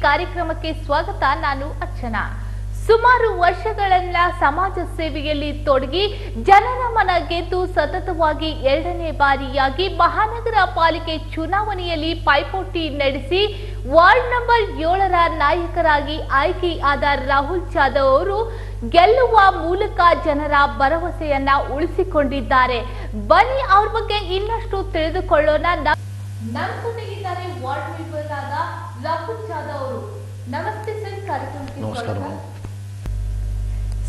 ಕಾರ್ಯಕ್ರಮಕ್ಕೆ ಸ್ವಾಗತ. ನಾನು ಅರ್ಚನಾ. ಸುಮಾರು ವರ್ಷಗಳನ್ನ ಸಮಾಜ ಸೇವೆಯಲ್ಲಿ ತೊಡಗಿ ಜನರ ಮನ ಗೆದ್ದು ಸತತವಾಗಿ 2ನೇ ಬಾರಿಯಾಗಿ ಮಹಾನಗರ ಪಾಲಿಕೆ ಚುನಾವಣೆಯಲ್ಲಿ ಪೈಪೋಟಿ ನಡೆಸಿ ವಾರ್ಡ್ ನಂಬರ್ 7ರ ನಾಯಕರಾಗಿ ಆಯ್ಕೆಯಾದ ರಾಹುಲ್ ಜಾಧವ್ ಅವರು ಗೆಲ್ಲುವ ಮೂಲಕ ಜನರ ಭರವಸೆಯನ್ನ ಉಳಿಸಿಕೊಂಡಿದ್ದಾರೆ. ಬನ್ನಿ ಅವ್ರ ಬಗ್ಗೆ ಇನ್ನಷ್ಟು ತಿಳಿದುಕೊಳ್ಳೋಣ. ನಮ್ಮ ಜೊತೆಗಿದ್ದಾರೆ ವಾರ್ಡ್ ಮೆಂಬರ್ ಆದ ರಾಹುಲ್ ಜಾಧವ್ ಅವರು. ನಮಸ್ತೆ ಸರ್, ಕಾರ್ಯಕ್ರಮಕ್ಕೆ ನಮಸ್ಕಾರ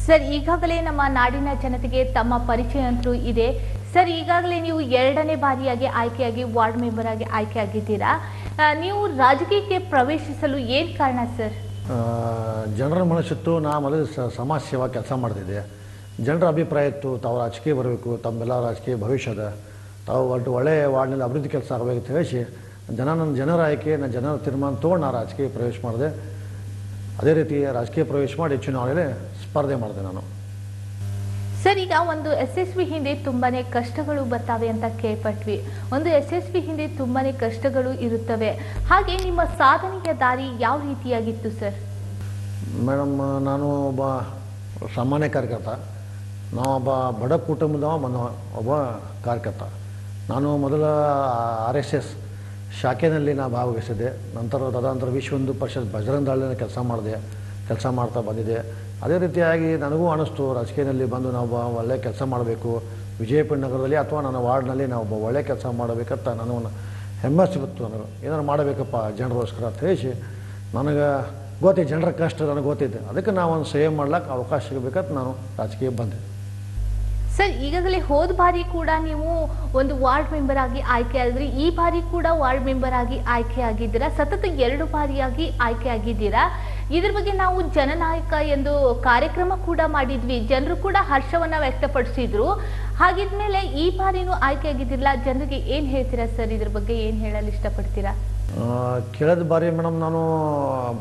ಸರ್. ಈಗಾಗಲೇ ನಮ್ಮ ನಾಡಿನ ಜನತೆಗೆ ತಮ್ಮ ಪರಿಚಯ ಅಂತೂ ಇದೆ ಸರ್. ಈಗಾಗಲೇ ನೀವು 2ನೇ ಬಾರಿಯಾಗಿ ಆಯ್ಕೆಯಾಗಿ ವಾರ್ಡ್ ಮೆಂಬರ್ ಆಗಿ ಆಯ್ಕೆಯಾಗಿದ್ದೀರಾ. ನೀವು ರಾಜಕೀಯಕ್ಕೆ ಪ್ರವೇಶಿಸಲು ಏನು ಕಾರಣ ಸರ್? ಜನರ ಮನಸ್ಸಿತ್ತು. ನಾ ಮೊದಲು ಸಮಾಜ ಸೇವಾ ಕೆಲಸ ಮಾಡ್ತಿದ್ದೆ. ಜನರ ಅಭಿಪ್ರಾಯ ಇತ್ತು, ತಾವು ರಾಜಕೀಯ ಬರಬೇಕು, ತಮ್ಮೆಲ್ಲ ರಾಜಕೀಯ ಭವಿಷ್ಯದ, ತಾವು ಒಳ್ಳೆಯ ವಾರ್ಡ್ನಲ್ಲಿ ಅಭಿವೃದ್ಧಿ ಕೆಲಸ ಆಗಬೇಕು ಅಂತ ಹೇಳಿಸಿ ಜನರ ಆಯ್ಕೆ, ನನ್ನ ಜನರ ತೀರ್ಮಾನ ತೊಗೊಂಡು ನಾನು ರಾಜಕೀಯ ಪ್ರವೇಶ ಮಾಡಿದೆ. ಅದೇ ರೀತಿ ರಾಜಕೀಯ ಪ್ರವೇಶ ಮಾಡಿ ಚುನಾವಣೆಯಲ್ಲಿ ಸ್ಪರ್ಧೆ ಮಾಡಿದೆ ನಾನು. ಸರ್, ಈಗ ಒಂದು ಯಶಸ್ವಿ ಹಿಂದೆ ತುಂಬಾನೇ ಕಷ್ಟಗಳು ಬರ್ತವೆ ಅಂತ ಕೇಳ್ಪಟ್ವಿ. ಒಂದು ಯಶಸ್ವಿ ಹಿಂದೆ ತುಂಬಾನೇ ಕಷ್ಟಗಳು ಇರುತ್ತವೆ. ಹಾಗೆ ನಿಮ್ಮ ಸಾಧನೆಯ ದಾರಿ ಯಾವ ರೀತಿಯಾಗಿತ್ತು ಸರ್? ಮೇಡಮ್, ನಾನು ಒಬ್ಬ ಸಾಮಾನ್ಯ ಕಾರ್ಯಕರ್ತ. ನಾವೊಬ್ಬ ಬಡ ಕುಟುಂಬದ ಒಬ್ಬ ಕಾರ್ಯಕರ್ತ. ನಾನು ಮೊದಲ RSS ಶಾಖೆಯಲ್ಲಿ ನಾನು ಭಾಗವಹಿಸಿದ್ದೆ. ತದನಂತರ ವಿಶ್ವ ಹಿಂದೂ ಪರಿಷತ್ ಬಜರಂಗ ದಳದಲ್ಲಿ ಕೆಲಸ ಮಾಡ್ತಾ ಬಂದಿದೆ. ಅದೇ ರೀತಿಯಾಗಿ ನನಗೂ ಅನ್ನಿಸ್ತು ರಾಜಕೀಯದಲ್ಲಿ ಬಂದು ನಾವು ಒಳ್ಳೆಯ ಕೆಲಸ ಮಾಡಬೇಕು, ವಿಜಯಪುರ ನಗರದಲ್ಲಿ ಅಥವಾ ನನ್ನ ವಾರ್ಡ್ನಲ್ಲಿ ನಾವು ಒಬ್ಬ ಒಳ್ಳೆಯ ಕೆಲಸ ಮಾಡಬೇಕಂತ ನನಗೆ ಹೆಮ್ಮೆ ಸಿಗುತ್ತು. ನನಗೆ ಏನಾರು ಮಾಡಬೇಕಪ್ಪ ಜನರಿಗೋಸ್ಕರ ಅಂತ ಹೇಳಿ ನನಗೆ ಗೊತ್ತಿದೆ, ಜನರ ಕಷ್ಟ ನನಗೆ ಗೊತ್ತಿದೆ. ಅದಕ್ಕೆ ನಾವು ಒಂದು ಸೇವೆ ಮಾಡ್ಲಿಕ್ಕೆ ಅವಕಾಶ ಸಿಗಬೇಕಂತ ನಾನು ರಾಜಕೀಯ ಬಂದೆ. ಸರ್, ಈಗಾಗಲೇ ಹೋದ ಬಾರಿ ಕೂಡ ನೀವು ಒಂದು ವಾರ್ಡ್ ಮೆಂಬರ್ ಆಗಿ ಆಯ್ಕೆ ಆದ್ರಿ. ಈ ಬಾರಿ ಕೂಡ ವಾರ್ಡ್ ಮೆಂಬರ್ ಆಗಿ ಆಯ್ಕೆ ಆಗಿದ್ದೀರಾ. ಸತತ 2 ಬಾರಿಯಾಗಿ ಆಯ್ಕೆ ಆಗಿದ್ದೀರಾ. ಇದ್ರ ಬಗ್ಗೆ ನಾವು ಜನನಾಯಕ ಎಂದು ಕಾರ್ಯಕ್ರಮ ಕೂಡ ಮಾಡಿದ್ವಿ. ಜನರು ಕೂಡ ಹರ್ಷವನ್ನ ವ್ಯಕ್ತಪಡಿಸಿದ್ರು. ಹಾಗಿದ್ಮೇಲೆ ಈ ಬಾರಿನೂ ಆಯ್ಕೆ ಆಗಿದ್ದಿಲ್ಲ. ಜನರಿಗೆ ಏನ್ ಹೇಳ್ತೀರಾ ಸರ್? ಇದ್ರ ಬಗ್ಗೆ ಏನ್ ಹೇಳಲು ಇಷ್ಟಪಡ್ತೀರಾ? ಕೇಳದ ಬಾರಿ ಮೇಡಮ್ ನಾನು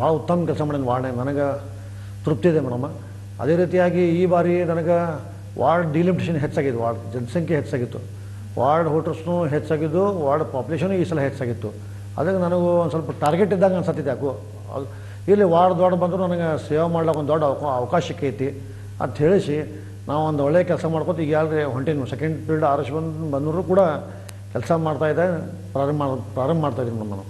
ಭಾಳ ಉತ್ತಮ ಕೆಲಸ ಮಾಡಿದ ವಾರ್ಡ್, ನನಗೆ ತೃಪ್ತಿ ಇದೆ ಮೇಡಮ್. ಅದೇ ರೀತಿಯಾಗಿ ಈ ಬಾರಿ ನನಗೆ ವಾರ್ಡ್ ಡಿಲಿಮಿಟೇಷನ್ ಹೆಚ್ಚಾಗಿದ್ದು, ವಾರ್ಡ್ ಜನಸಂಖ್ಯೆ ಹೆಚ್ಚಾಗಿತ್ತು, ವಾರ್ಡ್ ವೋಟರ್ಸ್ನೂ ಹೆಚ್ಚಾಗಿದ್ದು, ವಾರ್ಡ್ ಪಾಪ್ಯುಲೇಷನು ಈ ಸಲ ಹೆಚ್ಚಾಗಿತ್ತು. ಅದಕ್ಕೆ ನನಗೂ ಒಂದು ಸ್ವಲ್ಪ ಟಾರ್ಗೆಟ್ ಇದ್ದಂಗೆ ಅನ್ಸತ್ತಿದೆ. ಯಾಕೋ ಇಲ್ಲಿ ವಾರ್ಡ್ ದೊಡ್ಡ ಬಂದರೂ ನನಗೆ ಸೇವೆ ಮಾಡ್ಲಿಕ್ಕೆ ಒಂದು ದೊಡ್ಡ ಅವಕಾಶಕ್ಕೆ ಐತಿ ಅಂತ ಹೇಳಿಸಿ ನಾವು ಒಂದು ಒಳ್ಳೆಯ ಕೆಲಸ ಮಾಡ್ಕೊತ ಈಗ ಯಾರು ಹೊಂಟೀನಿ. ಸೆಕೆಂಡ್ ಪೀರಿಯಡ್ RS ಬಂದರೂ ಕೂಡ ಕೆಲಸ ಮಾಡ್ತಾಯಿದ್ದೆ, ಪ್ರಾರಂಭ ಮಾಡ್ತಾಯಿದ್ದೀನಿ ನಾನು.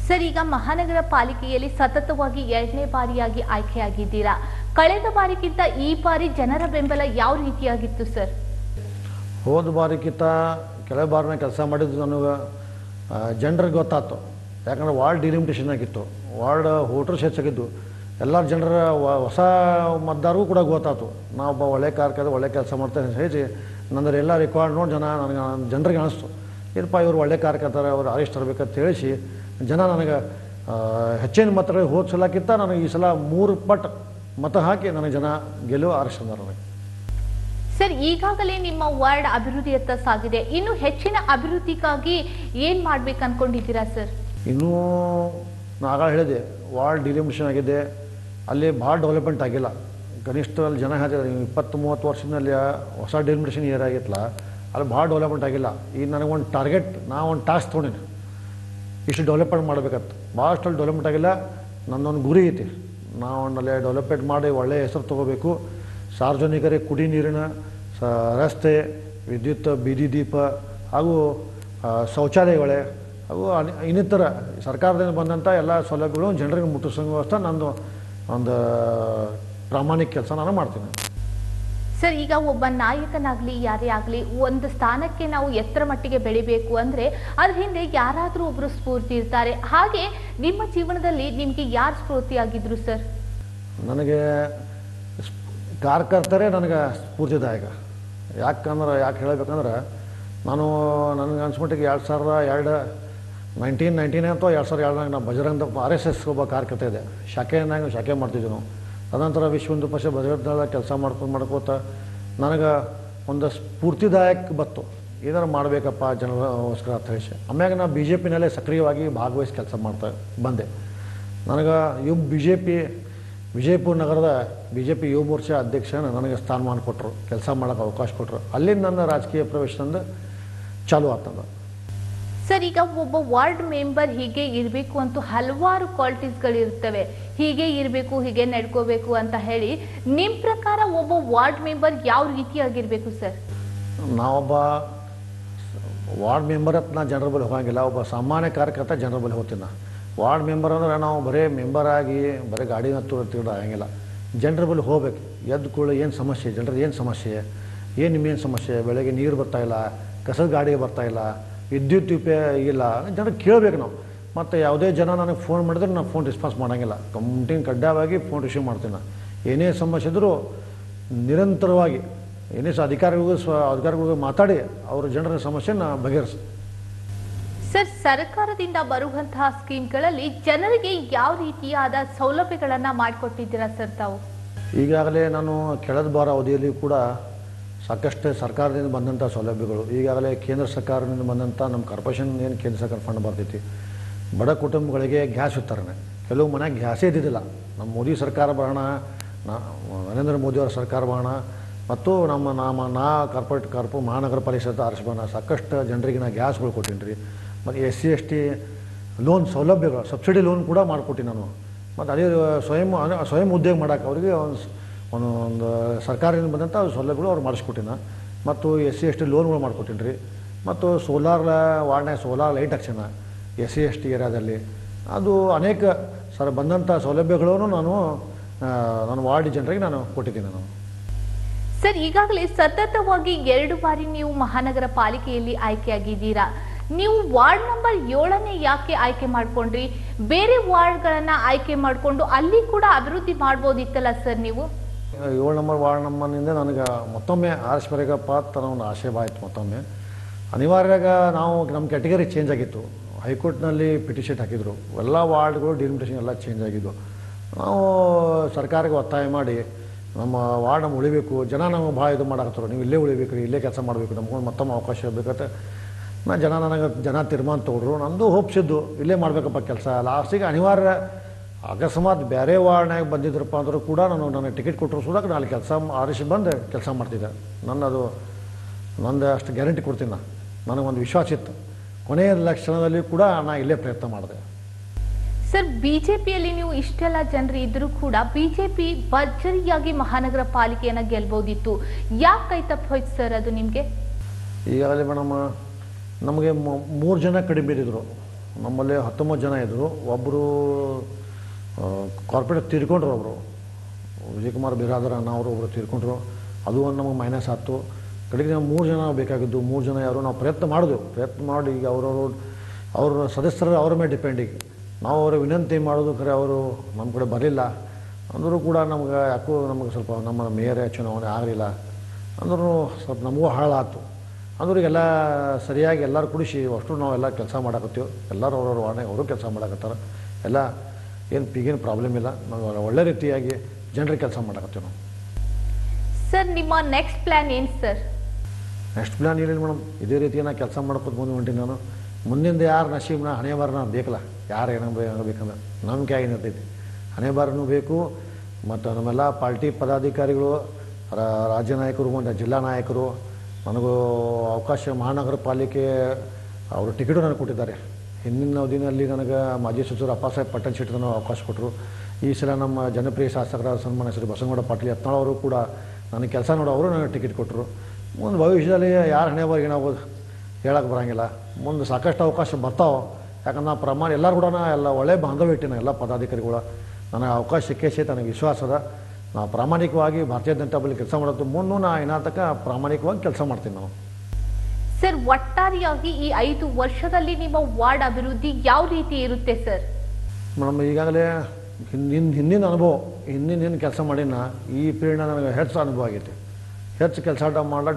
ಸರ್, ಈಗ ಮಹಾನಗರ ಪಾಲಿಕೆಯಲ್ಲಿ ಸತತವಾಗಿ 2ನೇ ಬಾರಿಯಾಗಿ ಆಯ್ಕೆಯಾಗಿದ್ದೀರಾ. ಕಳೆದ ಬಾರಿಗಿಂತ ಈ ಬಾರಿ ಜನರ ಬೆಂಬಲ ಯಾವ ರೀತಿಯಾಗಿತ್ತು ಸರ್? ಹೋದ ಬಾರಿಗಿಂತ ಕೆಲ ಬಾರಿನ ಕೆಲಸ ಮಾಡಿದ್ದು ನನಗೆ ಜನರಿಗೆ ಗೊತ್ತಾಯ್ತು. ಯಾಕಂದರೆ ವಾರ್ಡ್ ಡಿಲಿಮಿಟೇಷನ್ ಆಗಿತ್ತು, ವಾರ್ಡ್ ವೋಟರ್ಸ್ ಹೆಚ್ಚಾಗಿದ್ದು, ಎಲ್ಲ ಜನರ ಹೊಸ ಮತದಾರರಿಗೂ ಕೂಡ ಗೊತ್ತಾಯ್ತು ನಾವೊಬ್ಬ ಒಳ್ಳೆ ಕಾರ್ಯಕರ್ತ, ಒಳ್ಳೆ ಕೆಲಸ ಮಾಡ್ತೇನೆ ಹೇಳಿ ನಂದರೆ ಎಲ್ಲ ರೆಕಾರ್ಡ್ ನೋಡಿ ಜನರಿಗೆ ಅನಿಸ್ತು, ಏನಪ್ಪ ಇವರು ಒಳ್ಳೆ ಕಾರ್ಯಕರ್ತಾರೆ, ಅವರು ಅರೆಸ್ಟ್ ತರಬೇಕಂತ ಹೇಳಿಸಿ ಜನ ನನಗೆ ಹೆಚ್ಚಿನ ಮತಗಳು ಹೋದ ಸಲಕ್ಕಿಂತ ನನಗೆ ಈ ಸಲ 3 ಪಟ್ಟು ಮತ ಹಾಕಿ ನನಗೆ ಜನ ಗೆಲುವು ಆರಿಸಿದ್ದಾರೆ ನನಗೆ. ಸರ್, ಈಗಾಗಲೇ ನಿಮ್ಮ ವಾರ್ಡ್ ಅಭಿವೃದ್ಧಿಯತ್ತ ಸಾಗಿದೆ. ಇನ್ನು ಹೆಚ್ಚಿನ ಅಭಿವೃದ್ಧಿಗಾಗಿ ಏನು ಮಾಡ್ಬೇಕು ಅನ್ಕೊಂಡಿದ್ದೀರಾ ಸರ್? ಇನ್ನೂ ನಾನು ಆಗ ಹೇಳಿದೆ, ವಾರ್ಡ್ ಡಿಲಿಮಿಟೇಷನ್ ಆಗಿದೆ, ಅಲ್ಲಿ ಭಾಳ ಡೆವಲಪ್ಮೆಂಟ್ ಆಗಿಲ್ಲ. ಕನಿಷ್ಠ ಅಲ್ಲಿ ಜನ ಹೇಳ್ತಿದ್ದಾರೆ 20-30 ವರ್ಷದಲ್ಲಿ ಹೊಸ ಡಿಲಿಮಿಟೇಷನ್ ಏರ್ ಆಗಿತ್ತಲ್ಲ, ಅಲ್ಲಿ ಭಾಳ ಡೆವಲಪ್ಮೆಂಟ್ ಆಗಿಲ್ಲ. ಈಗ ನನಗೊಂದು ಟಾರ್ಗೆಟ್, ನಾವು ಒಂದು ಟಾಸ್ಕ್ ತೊಗೊಂಡಿನಿ, ಇಷ್ಟು ಡೆವಲಪ್ಮೆಂಟ್ ಮಾಡಬೇಕಂತ. ಭಾಳಷ್ಟು ಡೆವಲಪ್ಮೆಂಟ್ ಆಗಿಲ್ಲ. ನನ್ನೊಂದು ಗುರಿ ಐತಿ, ನಾವು ಅಲ್ಲಿ ಡೆವಲಪ್ಮೆಂಟ್ ಮಾಡಿ ಒಳ್ಳೆಯ ಹೆಸರು ತೊಗೋಬೇಕು. ಸಾರ್ವಜನಿಕರಿಗೆ ಕುಡಿ ನೀರಿನ ರಸ್ತೆ, ವಿದ್ಯುತ್, ಬೀದಿ ದೀಪ ಹಾಗೂ ಶೌಚಾಲಯಗಳೇ ಹಾಗೂ ಇನ್ನಿತರ ಸರ್ಕಾರದಿಂದ ಬಂದಂಥ ಎಲ್ಲ ಸೌಲಭ್ಯಗಳು ಜನರಿಗೆ ಮುಟ್ಟಿಸೋವಸ್ಥ ನಂದು ಒಂದು ಪ್ರಾಮಾಣಿಕ ಕೆಲಸ ನಾನು ಮಾಡ್ತೀನಿ. ಸರ್, ಈಗ ಒಬ್ಬ ನಾಯಕನಾಗಲಿ ಯಾರೇ ಆಗಲಿ ಒಂದು ಸ್ಥಾನಕ್ಕೆ ನಾವು ಎತ್ತರ ಮಟ್ಟಿಗೆ ಬೆಳಿಬೇಕು ಅಂದರೆ ಅದ್ರ ಹಿಂದೆ ಯಾರಾದರೂ ಒಬ್ಬರು ಸ್ಫೂರ್ತಿ ಇರ್ತಾರೆ. ಹಾಗೆ ನಿಮ್ಮ ಜೀವನದಲ್ಲಿ ನಿಮಗೆ ಯಾರು ಸ್ಫೂರ್ತಿಯಾಗಿದ್ರು ಸರ್? ನನಗೆ ಕಾರ್ಯಕರ್ತರೇ ನನಗೆ ಸ್ಫೂರ್ತಿದಾಯಕ. ಯಾಕೆ ಹೇಳಬೇಕಂದ್ರೆ ನನಗೆ ಅನ್ಸ್ಮಟ್ಟಿಗೆ 1999 ಅಥವಾ 2002 ನಾವು ಬಜರಂಗ RSS ಒಬ್ಬ ಕಾರ್ಯಕರ್ತ ಇದೆ. ಶಾಖೆ ಮಾಡ್ತಿದ್ವಿ ನಾವು. ಅನಂತರ ವಿಶ್ವ ಹಿಂದೂ ಪರಿಷತ್ ಬಜರಂಗ ದಳ ಕೆಲಸ ಮಾಡ್ಕೋತ ನನಗೆ ಒಂದು ಸ್ಫೂರ್ತಿದಾಯಕ ಬತ್ತು, ಏನಾರು ಮಾಡಬೇಕಪ್ಪ ಜನರಿಗೋಸ್ಕರ ಅಂತ ಹೇಳಿ. ಆಮ್ಯಾಗ ನಾನು BJPನಲ್ಲೇ ಸಕ್ರಿಯವಾಗಿ ಭಾಗವಹಿಸಿ ಕೆಲಸ ಮಾಡ್ತಾ ಬಂದೆ. ನನಗೆ ವಿಜಯಪುರ ನಗರದ BJP ಯುವ ಮೋರ್ಚಾ ಅಧ್ಯಕ್ಷ ನನಗೆ ಸ್ಥಾನಮಾನ ಕೊಟ್ಟರು, ಕೆಲಸ ಮಾಡೋಕ್ಕೆ ಅವಕಾಶ ಕೊಟ್ಟರು. ಅಲ್ಲಿಂದ ನನ್ನ ರಾಜಕೀಯ ಪ್ರವೇಶದಿಂದ ಚಾಲು ಆಗ್ತದೆ. ಸರ್, ಈಗ ಒಬ್ಬ ವಾರ್ಡ್ ಮೆಂಬರ್ ಹೀಗೆ ಇರಬೇಕು ಅಂತ ಹಲವಾರು ಕ್ವಾಲಿಟೀಸ್ಗಳಿರ್ತವೆ. ಹೀಗೆ ಇರಬೇಕು, ಹೀಗೆ ನಡ್ಕೋಬೇಕು ಅಂತ ಹೇಳಿ ನಿಮ್ಮ ಪ್ರಕಾರ ಒಬ್ಬ ವಾರ್ಡ್ ಮೆಂಬರ್ ಯಾವ ರೀತಿಯಾಗಿರ್ಬೇಕು ಸರ್? ನಾವೊಬ್ಬ ವಾರ್ಡ್ ಮೆಂಬರ್ ಅಂತ ನಾ ಜನರ ಬಳಿ ಹೋಗಂಗಿಲ್ಲ. ಒಬ್ಬ ಸಾಮಾನ್ಯ ಕಾರ್ಯಕರ್ತ ಜನರ ಬಳಿ ಹೋಗ್ತೀನಿ ನಾ. ವಾರ್ಡ್ ಮೆಂಬರ್ ಅಂದ್ರೆ ನಾವು ಬರೀ ಮೆಂಬರ್ ಆಗಿ ಬರೀ ಗಾಡಿ ತಿರುಗಿ ಆಗಂಗಿಲ್ಲ. ಜನರ ಬಳಿ ಹೋಗ್ಬೇಕು. ಎದ್ದು ಕೂಡ ಏನು ಸಮಸ್ಯೆ, ಜನರದ್ದು ಏನು ಸಮಸ್ಯೆ, ಏನು ನಿಮ್ಮೇನು ಸಮಸ್ಯೆ, ಬೆಳಗ್ಗೆ ನೀರು ಬರ್ತಾಯಿಲ್ಲ, ಕಸದ ಗಾಡಿ ಬರ್ತಾಯಿಲ್ಲ, ವಿದ್ಯುತ್ ಉಪಯೋಗ ಇಲ್ಲ, ಜನರಿಗೆ ಕೇಳಬೇಕು ನಾವು. ಮತ್ತು ಯಾವುದೇ ಜನ ನನಗೆ ಫೋನ್ ಮಾಡಿದ್ರೆ ನಾನು ಫೋನ್ ರೆಸ್ಪಾನ್ಸ್ ಮಾಡೋಂಗಿಲ್ಲ. ಕಡ್ಡಾಯವಾಗಿ ಫೋನ್ ರಿಸೀವ್ ಮಾಡ್ತೀನಿ ನಾನು. ಏನೇ ಸಮಸ್ಯೆ ಇದ್ದರೂ ನಿರಂತರವಾಗಿ ಏನೇ ಅಧಿಕಾರಿಗಳಿಗೂ ಮಾತಾಡಿ ಅವ್ರ ಜನರ ಸಮಸ್ಯೆನ ಬಗೆಹರಿಸಿ. ಸರ್, ಸರ್ಕಾರದಿಂದ ಬರುವಂತಹ ಸ್ಕೀಮ್ಗಳಲ್ಲಿ ಜನರಿಗೆ ಯಾವ ರೀತಿಯಾದ ಸೌಲಭ್ಯಗಳನ್ನು ಮಾಡಿಕೊಟ್ಟಿದ್ದೀರಾ ಸರ್ ತಾವು? ಈಗಾಗಲೇ ನಾನು ಕೆಳದ ಬಾರ ಅವಧಿಯಲ್ಲಿ ಕೂಡ ಸಾಕಷ್ಟು ಸರ್ಕಾರದಿಂದ ಬಂದಂಥ ಸೌಲಭ್ಯಗಳು, ಈಗಾಗಲೇ ಕೇಂದ್ರ ಸರ್ಕಾರದಿಂದ ಬಂದಂಥ ನಮ್ಮ ಕಾರ್ಪೊರೇಷನ್ ಏನು ಕೇಂದ್ರ ಸರ್ಕಾರ ಫಂಡ್ ಬರ್ತೈತಿ, ಬಡ ಕುಟುಂಬಗಳಿಗೆ ಗ್ಯಾಸ್ ವಿತರಣೆ. ಕೆಲವು ಮನೆಗೆ ಗ್ಯಾಸೇ ಇದ್ದಿದ್ದಿಲ್ಲ. ನಮ್ಮ ಮೋದಿ ಸರ್ಕಾರ ಬರೋಣ, ನರೇಂದ್ರ ಮೋದಿಯವರ ಸರ್ಕಾರ ಬರೋಣ, ಮತ್ತು ನಾ ಕಾರ್ಪೊರೇಟ್ ಮಹಾನಗರ ಪಾಲಿಕೆ ಆರಿಸ್ಬೋಣ, ಸಾಕಷ್ಟು ಜನರಿಗೆ ನಾ ಗ್ಯಾಸ್ಗಳು ಕೊಟ್ಟೀನಿ ರೀ. ಮತ್ತು SC/ST ಲೋನ್ ಸೌಲಭ್ಯಗಳು, ಸಬ್ಸಿಡಿ ಲೋನ್ ಕೂಡ ಮಾಡಿಕೊಟ್ಟಿನಿ ನಾನು. ಮತ್ತು ಅದೇ ಸ್ವಯಂ ಉದ್ಯೋಗ ಮಾಡೋಕೆ ಅವರಿಗೆ ಒಂದು ಸರ್ಕಾರದಿಂದ ಬಂದಂಥ ಸೌಲಭ್ಯಗಳು ಅವ್ರು ಮಾಡಿಸ್ಕೊಟ್ಟಿನ. ಮತ್ತು SC/ST ಲೋನ್ಗಳು ಮಾಡಿಕೊಟ್ಟಿನಿ ರೀ. ಮತ್ತು ವಾರ್ಡ್ನಾಗ ಸೋಲಾರ್ ಲೈಟ್ ಹಾಕ್ಸೋಣ SC/ST ಏರಿಯಾದಲ್ಲಿ. ಅದು ಅನೇಕ ಬಂದಂಥ ಸೌಲಭ್ಯಗಳನ್ನು ನಾನು ವಾರ್ಡ್ ಜನರಿಗೆ ನಾನು ಕೊಟ್ಟಿದ್ದೀನಿ ನಾನು. ಸರ್, ಈಗಾಗಲೇ ಸತತವಾಗಿ 2 ಬಾರಿ ನೀವು ಮಹಾನಗರ ಪಾಲಿಕೆಯಲ್ಲಿ ಆಯ್ಕೆಯಾಗಿದ್ದೀರಾ. ನೀವು ವಾರ್ಡ್ ನಂಬರ್ 7ನೇ ಯಾಕೆ ಆಯ್ಕೆ ಮಾಡ್ಕೊಂಡ್ರಿ? ಬೇರೆ ವಾರ್ಡ್ಗಳನ್ನ ಆಯ್ಕೆ ಮಾಡಿಕೊಂಡು ಅಲ್ಲಿ ಕೂಡ ಅಭಿವೃದ್ಧಿ ಮಾಡ್ಬೋದಿತ್ತಲ್ಲ ಸರ್ ನೀವು? 7 ನಂಬರ್ ವಾರ್ಡ್ ನಂಬರ್ನಿಂದ ನನಗೆ ಮತ್ತೊಮ್ಮೆ ಆರಿಸ್ಬೇಕಪ್ಪ ಅಂತ ಒಂದು ಆಶೆ ಆಯಿತು. ಮತ್ತೊಮ್ಮೆ ಅನಿವಾರ್ಯಾಗ ನಮ್ಮ ಕ್ಯಾಟಗರಿ ಚೇಂಜ್ ಆಗಿತ್ತು. ಹೈಕೋರ್ಟ್ನಲ್ಲಿ ಪಿಟಿಷನ್ ಹಾಕಿದ್ರು, ಎಲ್ಲ ವಾರ್ಡ್ಗಳು ಡಿಲಿಮಿಟೇಷನ್ ಎಲ್ಲ ಚೇಂಜ್ ಆಗಿದ್ದು. ನಾವು ಸರ್ಕಾರಕ್ಕೆ ಒತ್ತಾಯ ಮಾಡಿ ನಮ್ಮ ವಾರ್ಡ್ ನಮ್ಗೆ ಉಳಿಬೇಕು, ಜನ ನಮಗೆ ಭಾಳ ಇದು ಮಾಡಾಕತ್ತರು, ನೀವು ಇಲ್ಲೇ ಉಳಿಬೇಕು ರೀ, ಇಲ್ಲೇ ಕೆಲಸ ಮಾಡಬೇಕು, ನಮ್ಗೊಂದು ಮತ್ತೊಮ್ಮೆ ಅವಕಾಶ ಇರಬೇಕಂತ ಜನ ತೀರ್ಮಾನ ತೊಗೊಂಡ್ರು. ನಂದು ಹೋಪ್ಸಿದ್ದು ಇಲ್ಲೇ ಮಾಡಬೇಕಪ್ಪ ಕೆಲಸ. ಲಾಸ್ಟಿಗೆ ಅನಿವಾರ್ಯ ಅಕಸ್ಮಾತ್ ಬೇರೆ ವಾರ್ಡ್ನಾಗ ಬಂದಿದ್ರಪ್ಪ ಅಂದರೂ ಕೂಡ ನನಗೆ ಟಿಕೆಟ್ ಕೊಟ್ಟರು ಸುಧಾಕ ನಾನು ಕೆಲಸ ಆರಿಸಿ ಬಂದು ಕೆಲಸ ಮಾಡ್ತಿದ್ದೆ. ನಂದು ಅಷ್ಟು ಗ್ಯಾರಂಟಿ ಕೊಡ್ತೀನಿ. ನನಗೊಂದು ವಿಶ್ವಾಸ ಇತ್ತು. ಕೊನೆಯ ಲಕ್ಷಣದಲ್ಲಿ ಕೂಡ ನಾನು ಇಲ್ಲೇ ಪ್ರಯತ್ನ ಮಾಡಿದೆ. ಸರ್, ಬಿಜೆಪಿಯಲ್ಲಿ ನೀವು ಇಷ್ಟೆಲ್ಲ ಜನರು ಇದ್ರೂ ಕೂಡ ಬಿಜೆಪಿ ಭರ್ಜರಿಯಾಗಿ ಮಹಾನಗರ ಪಾಲಿಕೆಯನ್ನು ಗೆಲ್ಬೋದಿತ್ತು. ಯಾಕೆ ಕೈ ತಪ್ಪು ಹೋಯ್ತು ಸರ್ ಅದು ನಿಮಗೆ? ಈಗಾಗಲೇ ಮೇಡಮ್ ನಮಗೆ 3 ಜನ ಕಡಿಮೆ ಇದ್ದರು. ನಮ್ಮಲ್ಲಿ 19 ಜನ ಇದ್ದರು. ಒಬ್ಬರು ಕಾರ್ಪೊರೇಟ್ ತೀರ್ಕೊಂಡ್ರು, ಒಬ್ಬರು ವಿಜಯಕುಮಾರ್ ಬಿರಾದರ್ ಅಣ್ಣ ಅವರು ಒಬ್ಬರು ತೀರ್ಕೊಂಡ್ರು. ಅದು ಒಂದು ನಮಗೆ ಮೈನಸ್ ಆಯ್ತು. ಕಡೆಗೆ ನಾವು 3 ಜನ ಬೇಕಾಗಿದ್ದು. 3 ಜನ ಯಾರು ನಾವು ಪ್ರಯತ್ನ ಮಾಡಿ ಈಗ ಅವ್ರ ಸದಸ್ಯರು ಅವ್ರ ಮೇಲೆ ಡಿಪೆಂಡ್. ಈಗ ನಾವು ಅವ್ರ ವಿನಂತಿ ಮಾಡೋದು ಖರೆ ಅವರು ನಮ್ಮ ಕಡೆ ಬರಲಿಲ್ಲ ಅಂದರೂ ಕೂಡ ನಮಗೆ ಸ್ವಲ್ಪ ನಮ್ಮ ಮೇಯರ್ ಚುನಾವಣೆ ಆಗಲಿಲ್ಲ ಅಂದ್ರೂ ಸ್ವಲ್ಪ ನಮಗೂ ಹಾಳಾಯ್ತು. ಅಂದ್ರಿಗೆಲ್ಲ ಸರಿಯಾಗಿ ಎಲ್ಲರೂ ಕುಡಿಸಿ ಅಷ್ಟು ನಾವೆಲ್ಲ ಕೆಲಸ ಮಾಡಾಕತ್ತೀವಿ. ಎಲ್ಲರೂ ಅವ್ರವ್ರ ವಾರ್ಡ್ನಾಗ ಅವರು ಕೆಲಸ ಮಾಡಾಕತ್ತಾರೆ. ಎಲ್ಲ ಈಗೇನು ಪ್ರಾಬ್ಲಮ್ ಇಲ್ಲ. ನಾವು ಒಳ್ಳೆ ರೀತಿಯಾಗಿ ಜನರಿಗೆ ಕೆಲಸ ಮಾಡಾಕತ್ತೀವಿ ನಾವು. ಸರ್, ನಿಮ್ಮ ನೆಕ್ಸ್ಟ್ ಪ್ಲ್ಯಾನ್ ಏನು ಸರ್? ನೆಕ್ಸ್ಟ್ ಪ್ಲ್ಯಾನ್ ಏನಿಲ್ಲ ಮೇಡಮ್, ಇದೇ ರೀತಿ ನಾನು ಕೆಲಸ ಮಾಡ್ಕೊತ ಮುಂದೆ ಹೊಂಟೀನಿ ನಾನು. ಮುಂದಿಂದ ಯಾರು ನಸೀಬ್ನ ಹಣೆ ಬಾರನ ಬೇಕಲ್ಲ, ಯಾರು ಏನಾಗಬೇಕಂದ್ರೆ ನಂಬಿಕೆ ಆಗಿರ್ತೈತಿ. ಹಣೆ ಬಾರನೂ ಬೇಕು. ಮತ್ತು ನಮ್ಮೆಲ್ಲ ಪಾರ್ಟಿ ಪದಾಧಿಕಾರಿಗಳು, ರಾಜ್ಯ ನಾಯಕರು ಮತ್ತು ಜಿಲ್ಲಾ ನಾಯಕರು ನನಗೂ ಅವಕಾಶ, ಮಹಾನಗರ ಪಾಲಿಕೆ ಅವರು ಟಿಕೆಟು ನನಗೆ ಕೊಟ್ಟಿದ್ದಾರೆ. ಹಿಂದಿನ ಅವಧಿನಲ್ಲಿ ನನಗೆ ಮಾಜಿ ಸಚಿವರು ಅಪ್ಪಾಸಾಹೇಬ್ ಪಟ್ಟಣ್ ಶೆಟ್ಟಿ ನನಗೆ ಅವಕಾಶ ಕೊಟ್ಟರು. ಈ ಸಲ ನಮ್ಮ ಜನಪ್ರಿಯ ಶಾಸಕರಾದ ಸನ್ಮಾನ್ಯ ಶ್ರೀ ಬಸವನಗೌಡ ಪಾಟೀಲ್ ಯತ್ನಾಳ್ ಅವರು ಕೂಡ ನನಗೆ ಕೆಲಸ ಅವರು ನನಗೆ ಟಿಕೆಟ್ ಕೊಟ್ಟರು. ಮುಂದೆ ಭವಿಷ್ಯದಲ್ಲಿ ಯಾರು ಹಣೆ ಬಾರಿಗೆ ಏನಾಗೋದು ಹೇಳಕ್ಕೆ ಬರೋಂಗಿಲ್ಲ. ಮುಂದೆ ಸಾಕಷ್ಟು ಅವಕಾಶ ಬರ್ತಾವೆ. ಯಾಕಂದ್ರೆ ಎಲ್ಲರೂ ಕೂಡ ಎಲ್ಲ ಒಳ್ಳೆ ಬಾಂಧವ್ಯ ಇಟ್ಟಿನ ಎಲ್ಲ ಪದಾಧಿಕಾರಿಗಳು. ನನಗೆ ಅವಕಾಶ ಸಿಕ್ಕೇ ನನಗೆ ವಿಶ್ವಾಸ ಅದ. ನಾವು ಪ್ರಾಮಾಣಿಕವಾಗಿ ಭಾರತೀಯ ಜನತಾ ಪಾರ್ಟಿ ಕೆಲಸ ಮಾಡೋದು ಮುಂದೆ ನಾ ಏನಾತಕ್ಕ ಪ್ರಾಮಾಣಿಕವಾಗಿ ಕೆಲಸ ಮಾಡ್ತೀನಿ ನಾವು. ಸರ್, ಒಟ್ಟಾರೆಯಾಗಿ ಈ 5 ವರ್ಷದಲ್ಲಿ ನಿಮ್ಮ ವಾರ್ಡ್ ಅಭಿವೃದ್ಧಿ ಯಾವ ರೀತಿ ಇರುತ್ತೆ ಸರ್? ಮೇಡಮ್, ಈಗಾಗಲೇ ಹಿಂದಿನ ಅನುಭವ, ಹಿಂದಿನ ಕೆಲಸ ಮಾಡಿನ ಈ ಪೀರಿಯಡ್ ನನಗೆ ಹೆಚ್ಚು ಅನುಭವ ಆಗೈತಿ. ಹೆಚ್ಚು ಕೆಲಸ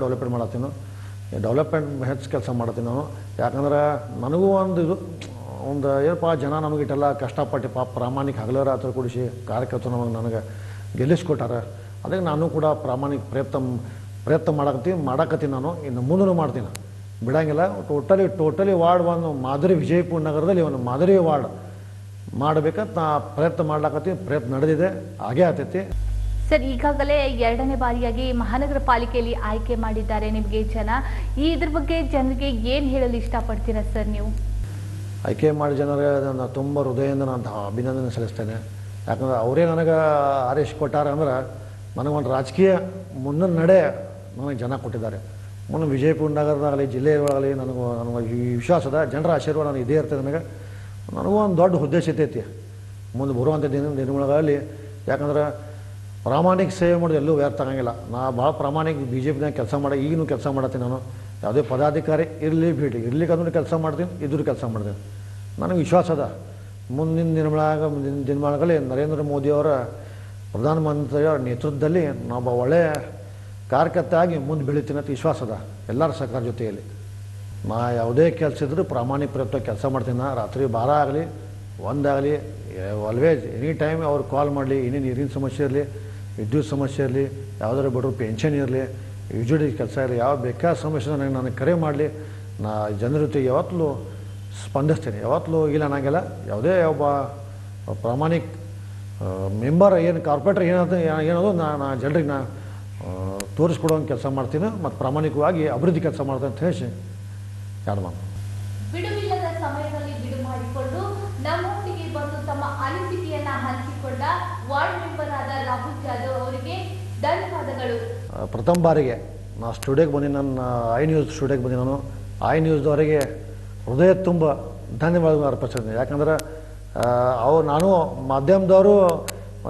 ಡೆವಲಪ್ಮೆಂಟ್ ಮಾಡತ್ತೀನಿ. ಹೆಚ್ಚು ಕೆಲಸ ಮಾಡ್ತೀನಿ ನಾನು. ಯಾಕಂದ್ರೆ ನನಗೂ ಒಂದು ಏನಪ್ಪ ಜನ ನಮಗಿಟ್ಟೆಲ್ಲ ಕಷ್ಟಪಟ್ಟು ಪ್ರಾಮಾಣಿಕ ಹಗಲರ ಹತ್ರ ಕೂಡಿಸಿ ಕಾರ್ಯಕರ್ತರು ನನಗೆ ಗೆಲ್ಲಿಸ್ಕೊಟ್ಟಾರ. ಅದಕ್ಕೆ ನಾನು ಕೂಡ ಪ್ರಾಮಾಣಿಕ ಪ್ರಯತ್ನ ಮಾಡಕತ್ತೀನಿ ನಾನು. ಇನ್ನು ಮುಂದೂ ಮಾಡ್ತೀನಿ, ಬಿಡಂಗಿಲ್ಲ. ಟೋಟಲಿ ವಾರ್ಡ್ ಒಂದು ಮಾದರಿ, ವಿಜಯಪುರ ನಗರದಲ್ಲಿ ಒಂದು ಮಾದರಿ ವಾರ್ಡ್ ಮಾಡಬೇಕಂತ ನಾ ಪ್ರಯತ್ನ ಮಾಡ್ಲಾಕತ್ತೀನಿ. ಪ್ರಯತ್ನ ನಡೆದಿದೆ, ಹಾಗೇ ಆಗ್ತೈತಿ. ಸರ್, ಈಗಾಗಲೇ 2ನೇ ಬಾರಿಯಾಗಿ ಮಹಾನಗರ ಪಾಲಿಕೆಯಲ್ಲಿ ಆಯ್ಕೆ ಮಾಡಿದ್ದಾರೆ ನಿಮಗೆ ಜನ. ಇದ್ರ ಬಗ್ಗೆ ಜನರಿಗೆ ಏನು ಹೇಳಲು ಇಷ್ಟಪಡ್ತೀರಾ ಸರ್ ನೀವು? ಆಯ್ಕೆ ಮಾಡಿ ಜನರಿಗೆ ನಾನು ತುಂಬ ಹೃದಯದಿಂದ ನಾನು ಅಭಿನಂದನೆ ಸಲ್ಲಿಸ್ತೇನೆ. ಯಾಕಂದ್ರೆ ಅವರೇ ನನಗೆ ಆದೇಶ ಕೊಟ್ಟಾರ ಅಂದ್ರೆ ನನಗೊಂದು ರಾಜಕೀಯ ಮುಂದಿನ ನಡೆ ನನಗೆ ಜನ ಕೊಟ್ಟಿದ್ದಾರೆ. ಮುಂದೆ ವಿಜಯಪುರ ನಗರದಾಗಲಿ ಜಿಲ್ಲೆಯೊಳಗಲಿ ನನಗೆ ಈ ವಿಶ್ವಾಸದ ಜನರ ಆಶೀರ್ವಾದ ನನಗೆ ಇದೇ ಇರ್ತದೆ. ನನಗೂ ಒಂದು ದೊಡ್ಡ ಉದ್ದೇಶ ಇರ್ತೈತಿ ಮುಂದೆ ಬರುವಂಥ ದಿನಗಳಲ್ಲಿ. ಯಾಕಂದ್ರೆ ಪ್ರಾಮಾಣಿಕ ಸೇವೆ ಮಾಡೋದು ಎಲ್ಲೂ ವ್ಯರ್ಥ ಆಗಂಗಿಲ್ಲ. ನಾ ಭಾಳ ಪ್ರಾಮಾಣಿಕ BJPನಾಗ ಕೆಲಸ ಮಾಡಿ ಈಗಲೂ ಕೆಲಸ ಮಾಡತ್ತೀನಿ. ನಾನು ಯಾವುದೇ ಪದಾಧಿಕಾರಿ ಇರಲಿ ಬಿಡಿ ಇರ್ಲಿಕ್ಕಂದ್ರೂ ಕೆಲಸ ಮಾಡ್ತೀನಿ, ಇದ್ರೂ ಕೆಲಸ ಮಾಡ್ತೀನಿ. ನನಗೆ ವಿಶ್ವಾಸ ಅದ ಮುಂದಿನ ದಿನಮಾನಗಳಲ್ಲಿ ನರೇಂದ್ರ ಮೋದಿಯವರ ಪ್ರಧಾನಮಂತ್ರಿಯವರ ನೇತೃತ್ವದಲ್ಲಿ ನಾವು ಒಳ್ಳೆಯ ಕಾರ್ಯಕರ್ತ ಆಗಿ ಮುಂದೆ ಬೆಳಿತೀನಿ ಅಂತ ವಿಶ್ವಾಸ ಅದ ಎಲ್ಲರ ಸರ್ಕಾರ ಜೊತೆಯಲ್ಲಿ. ನಾ ಯಾವುದೇ ಕೆಲಸ ಇದ್ದರೂ ಪ್ರಾಮಾಣಿಕ ಪ್ರಯತ್ನ ಕೆಲಸ ಮಾಡ್ತೀನಿ. ರಾತ್ರಿ 12 ಆಗಲಿ 1 ಆಗಲಿ ಆಲ್ವೇಸ್ ಎನಿ ಟೈಮ್ ಅವ್ರು ಕಾಲ್ ಮಾಡಲಿ. ಏನೇನು ನೀರಿನ ಸಮಸ್ಯೆ ಇರಲಿ, ವಿದ್ಯುತ್ ಸಮಸ್ಯೆ ಇರಲಿ, ಯಾವುದಾದ್ರು ಬಡವ್ರು ಪೆನ್ಷನ್ ಇರಲಿ, ಯುಜುಡಿ ಕೆಲಸ ಇರಲಿ, ಯಾವ ಬೇಕಾದ ಸಮಸ್ಯೆ ನನಗೆ ಕರೆ ಮಾಡಲಿ. ನಾ ಜನರ ಜೊತೆ ಯಾವತ್ತೂ ಸ್ಪಂದಿಸ್ತೀನಿ, ಯಾವತ್ತೂ ಇಲ್ಲ ಅನ್ನಂಗಿಲ್ಲ. ಯಾವುದೇ ಒಬ್ಬ ಪ್ರಾಮಾಣಿಕ ಮೆಂಬರ್ ಏನು ಕಾರ್ಪೊರೇಟರ್ ಏನದು ನಾ ಜನರಿಗೆ ನಾ ತೋರಿಸ್ಕೊಡುವಂಗೆ ಕೆಲಸ ಮಾಡ್ತೀನಿ ಮತ್ತು ಪ್ರಾಮಾಣಿಕವಾಗಿ ಅಭಿವೃದ್ಧಿ ಕೆಲಸ ಮಾಡ್ತೀನಿ ಅಂತ ಹೇಳಿ ಎರಡು ಮಾತು. ಬಿಡುವಿಲ್ಲದ ಸಮಯದಲ್ಲಿ ಬಿಡು ಮಾಡಿಕೊಂಡು ನಮ್ಮೊಂದಿಗೆ ಬಂದು ತಮ್ಮ ಅನಿಸಿಕೆಯನ್ನ ಹಂಚಿಕೊಂಡ ವಾರ್ಡ್ ಮೆಂಬರ್ ಆದ ರಾಹುಲ್ ಜಾಧವ್ ಅವರಿಗೆ ಧನ್ಯವಾದಗಳು. ಪ್ರಥಮ ಬಾರಿಗೆ ನಾ ಸ್ಟುಡಿಯೋಗೆ ಬಂದು ನನ್ನ ಐ ನ್ಯೂಸ್ ಸ್ಟುಡಿಯೋಗೆ ಬಂದು ನಾನು ಐ ನ್ಯೂಸ್ದವರೆಗೆ ಹೃದಯ ತುಂಬ ಧನ್ಯವಾದಗಳು ಅರ್ಪಿಸ್ತೀನಿ. ಯಾಕಂದ್ರೆ ನಾನು ಮಾಧ್ಯಮದವರು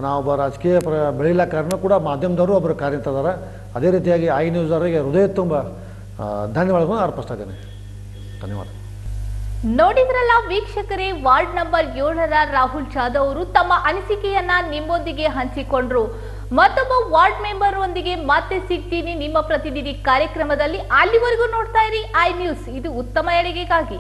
ನಾವೊಬ್ಬ ರಾಜಕೀಯ ಬೆಳೀಲ ಕಾರಣ ಕೂಡ ಮಾಧ್ಯಮದವರು ಒಬ್ಬರು ಕಾರ್ಯನಿರ್ವಹಿಸಿದ್ದಾರೆ. ಅದೇ ರೀತಿಯಾಗಿ ಐ ನ್ಯೂಸ್ದವರಿಗೆ ಹೃದಯ ತುಂಬ ಧನ್ಯವಾದಗಳನ್ನು ಅರ್ಪಿಸ್ತಾ ಇದ್ದೇನೆ. ಧನ್ಯವಾದ. ನೋಡಿದ್ರಲ್ಲ ವೀಕ್ಷಕರೇ, ವಾರ್ಡ್ ನಂಬರ್ 7ರ ರಾಹುಲ್ ಜಾಧವ್ ಅವರು ತಮ್ಮ ಅನಿಸಿಕೆಯನ್ನ ನಿಮ್ಮೊಂದಿಗೆ ಹಂಚಿಕೊಂಡ್ರು. ಮತ್ತೊಬ್ಬ ವಾರ್ಡ್ ಮೆಂಬರ್ ಒಂದಿಗೆ ಮತ್ತೆ ಸಿಗ್ತೀನಿ ನಿಮ್ಮ ಪ್ರತಿನಿಧಿ ಕಾರ್ಯಕ್ರಮದಲ್ಲಿ. ಅಲ್ಲಿವರೆಗೂ ನೋಡ್ತಾ ಇರಿ ಐ ನ್ಯೂಸ್, ಇದು ಉತ್ತಮ ಏಳಿಗೆಗಾಗಿ.